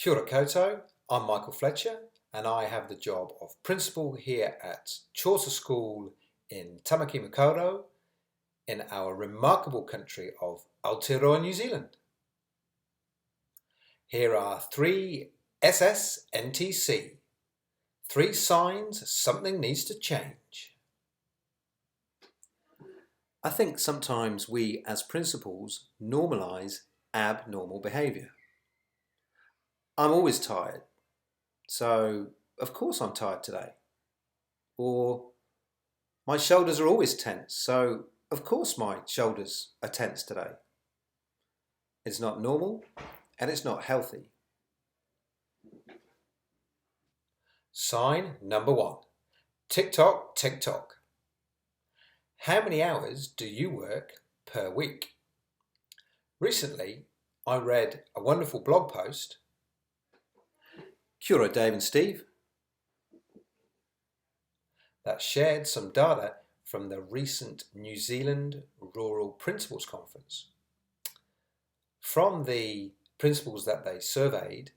Kia ora koutou, I'm Michael Fletcher and I have the job of principal here at Chaucer School in Tamaki Makaurau in our remarkable country of Aotearoa, New Zealand. Here are 3 Ssntc, 3 signs something needs to change. I think sometimes we as principals normalise abnormal behaviour. I'm always tired, so of course I'm tired today. Or my shoulders are always tense, so of course my shoulders are tense today. It's not normal and it's not healthy. Sign number 1. Tick tock, tick tock. How many hours do you work per week? Recently, I read a wonderful blog post. Kia ora, Dave and Steve. That shared some data from the recent New Zealand Rural Principals Conference. From the principals that they surveyed,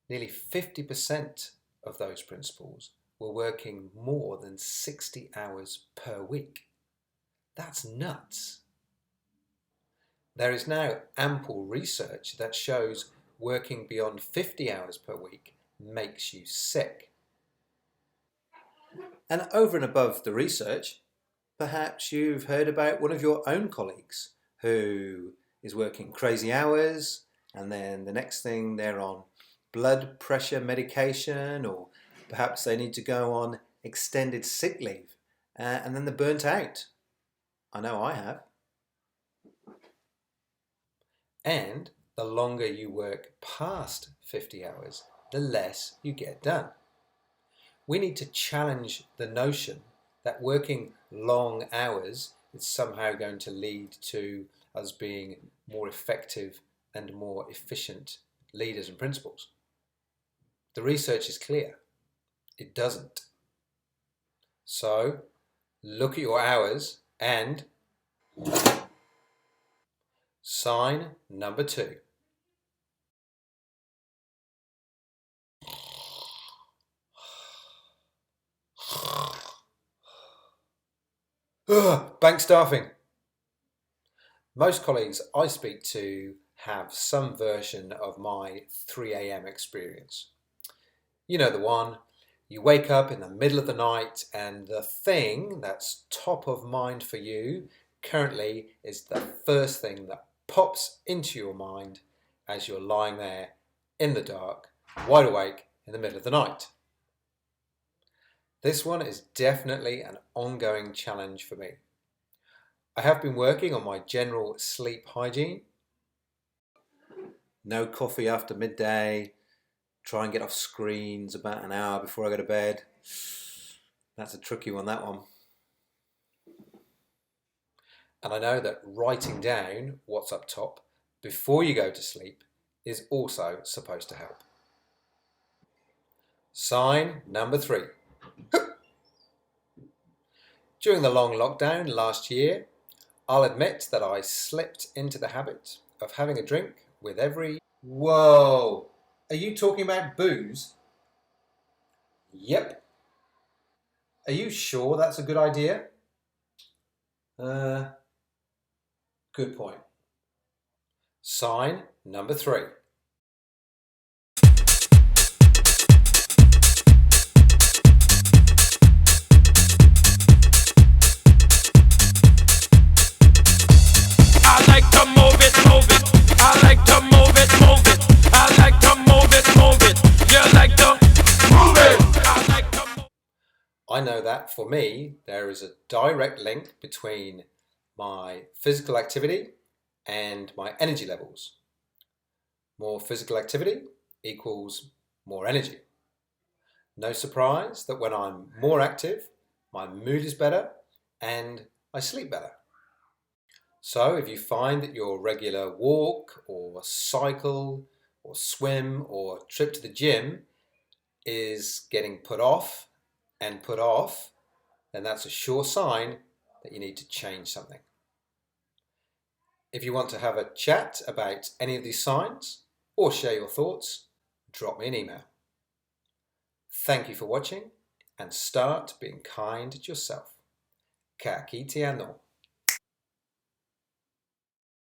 nearly 50% of those principals were working more than 60 hours per week. That's nuts. There is now ample research that shows working beyond 50 hours per week makes you sick. And over and above the research, perhaps you've heard about one of your own colleagues who is working crazy hours and then the next thing they're on blood pressure medication, or perhaps they need to go on extended sick leave and then they're burnt out. I know I have. And the longer you work past 50 hours, the less you get done. We need to challenge the notion that working long hours is somehow going to lead to us being more effective and more efficient leaders and principals. The research is clear. It doesn't. So look at your hours and sign number 2. Bank staffing. Most colleagues I speak to have some version of my 3 a.m. experience. You know the one, you wake up in the middle of the night and the thing that's top of mind for you currently is the first thing that pops into your mind as you're lying there in the dark, wide awake in the middle of the night. This one is definitely an ongoing challenge for me. I have been working on my general sleep hygiene. No coffee after midday, try and get off screens about an hour before I go to bed. That's a tricky one, that one. And I know that writing down what's up top before you go to sleep is also supposed to help. Sign number 3. During the long lockdown last year, I'll admit that I slipped into the habit of having a drink with every... Whoa! Are you talking about booze? Yep. Are you sure that's a good idea? Good point. Sign number 3. I know that for me, there is a direct link between my physical activity and my energy levels. More physical activity equals more energy. No surprise that when I'm more active, my mood is better and I sleep better. So if you find that your regular walk or cycle or swim or trip to the gym is getting put off, then that's a sure sign that you need to change something. If you want to have a chat about any of these signs or share your thoughts, drop me an email. Thank you for watching and start being kind to yourself. Ka kite anō.